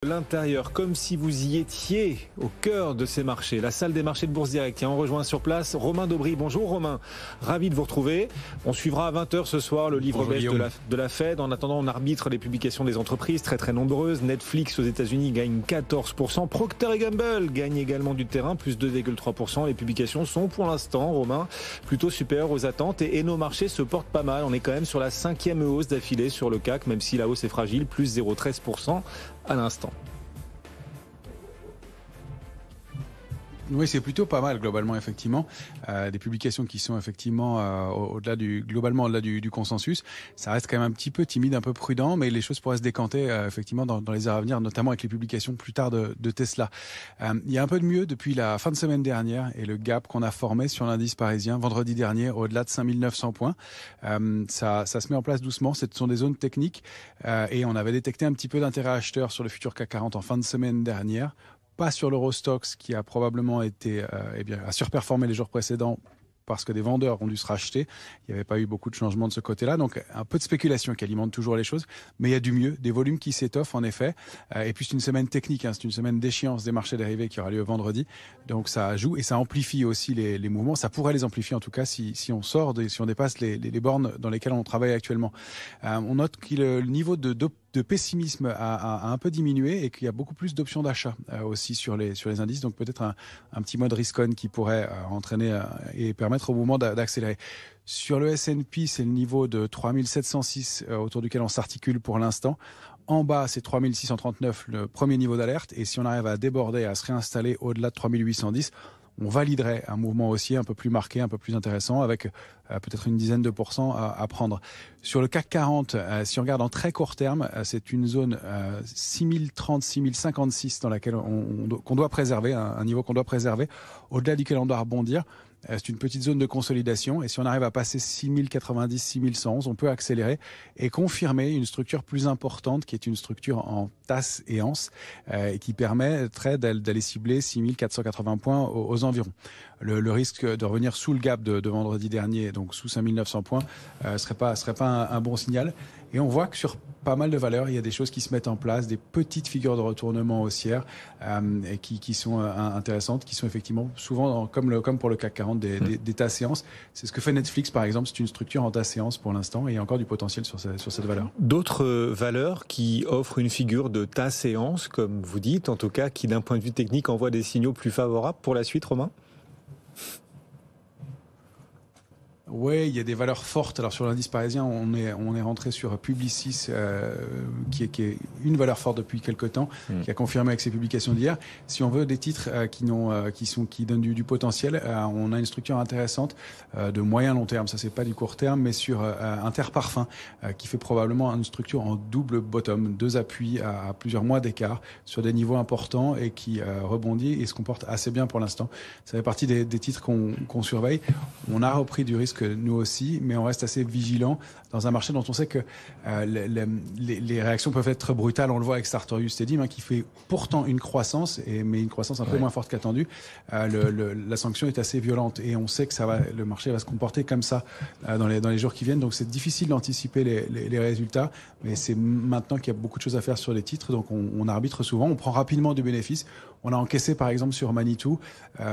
L'intérieur, comme si vous y étiez au cœur de ces marchés, la salle des marchés de Bourse Direct. Tiens, on rejoint sur place Romain Daubry. Bonjour Romain, ravi de vous retrouver. On suivra à 20h ce soir le livre belge de la Fed. En attendant, on arbitre les publications des entreprises très nombreuses. Netflix aux États-Unis gagne 14%. Procter & Gamble gagne également du terrain, plus 2,3%. Les publications sont pour l'instant, Romain, plutôt supérieures aux attentes et nos marchés se portent pas mal. On est quand même sur la 5e hausse d'affilée sur le CAC, même si la hausse est fragile, plus 0,13% à l'instant. Oui, c'est plutôt pas mal globalement, effectivement. Des publications qui sont effectivement globalement au-delà du consensus. Ça reste quand même un petit peu timide, un peu prudent, mais les choses pourraient se décanter effectivement dans les heures à venir, notamment avec les publications plus tard de Tesla. Il y a un peu de mieux depuis la fin de semaine dernière et le gap qu'on a formé sur l'indice parisien vendredi dernier au-delà de 5900 points. Ça se met en place doucement. Ce sont des zones techniques et on avait détecté un petit peu d'intérêt acheteur sur le futur CAC 40 en fin de semaine dernière. Pas sur l'Eurostoxx qui a probablement été a surperformé les jours précédents parce que des vendeurs ont dû se racheter. Il n'y avait pas eu beaucoup de changements de ce côté-là. Donc, un peu de spéculation qui alimente toujours les choses. Mais il y a du mieux, des volumes qui s'étoffent, en effet. Et puis, c'est une semaine technique. C'est une semaine d'échéance des marchés dérivés qui aura lieu vendredi. Donc, ça joue et ça amplifie aussi les mouvements. Ça pourrait les amplifier, en tout cas, si on sort, si on dépasse les bornes dans lesquelles on travaille actuellement. On note que le niveau de pessimisme a un peu diminué et qu'il y a beaucoup plus d'options d'achat aussi sur les indices. Donc, peut-être un petit mode risk-on qui pourrait entraîner et permettre au mouvement d'accélérer. Sur le S&P, c'est le niveau de 3706 autour duquel on s'articule pour l'instant. En bas, c'est 3639, le premier niveau d'alerte. Et si on arrive à déborder, à se réinstaller au-delà de 3810, on validerait un mouvement haussier un peu plus marqué, un peu plus intéressant, avec peut-être une dizaine de pourcents à prendre. Sur le CAC 40, si on regarde en très court terme, c'est une zone 6030, 6056 dans laquelle qu'on doit préserver, un niveau qu'on doit préserver, au-delà duquel on doit rebondir. C'est une petite zone de consolidation et si on arrive à passer 6090, 6111, on peut accélérer et confirmer une structure plus importante qui est une structure en tasse et anse et qui permettrait d'aller cibler 6480 points aux environs. Le risque de revenir sous le gap de vendredi dernier, donc sous 5900 points, serait pas un bon signal. Et on voit que sur pas mal de valeurs, il y a des choses qui se mettent en place, des petites figures de retournement haussières et qui sont intéressantes, qui sont effectivement souvent, comme pour le CAC 40, des tas séances. C'est ce que fait Netflix, par exemple. C'est une structure en tas séance pour l'instant et il y a encore du potentiel sur cette valeur. D'autres valeurs qui offrent une figure de tas séance, comme vous dites, en tout cas, qui d'un point de vue technique envoient des signaux plus favorables pour la suite, Romain ? Oui, il y a des valeurs fortes. Alors sur l'indice parisien, on est rentré sur Publicis, qui est une valeur forte depuis quelque temps, qui a confirmé avec ses publications d'hier. Si on veut des titres qui donnent du potentiel, on a une structure intéressante de moyen long terme. Ça c'est pas du court terme, mais sur Interparfums, qui fait probablement une structure en double bottom, 2 appuis à plusieurs mois d'écart sur des niveaux importants et qui rebondit et se comporte assez bien pour l'instant. Ça fait partie des titres qu'on surveille. On a repris du risque nous aussi, mais on reste assez vigilant dans un marché dont on sait que les réactions peuvent être brutales. On le voit avec Sartorius Stedim, qui fait pourtant une croissance, mais une croissance un peu moins forte qu'attendue. La sanction est assez violente et on sait que le marché va se comporter comme ça dans les jours qui viennent. Donc c'est difficile d'anticiper les résultats, mais c'est maintenant qu'il y a beaucoup de choses à faire sur les titres. Donc on arbitre souvent, on prend rapidement du bénéfice. On a encaissé par exemple sur Manitou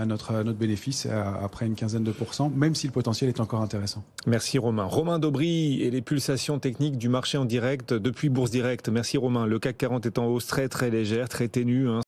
notre bénéfice après une quinzaine de pourcents, même si le potentiel est encore intéressant. Merci Romain. Romain Daubry et les pulsations techniques du marché en direct depuis Bourse Direct. Merci Romain. Le CAC 40 est en hausse très légère, très ténue.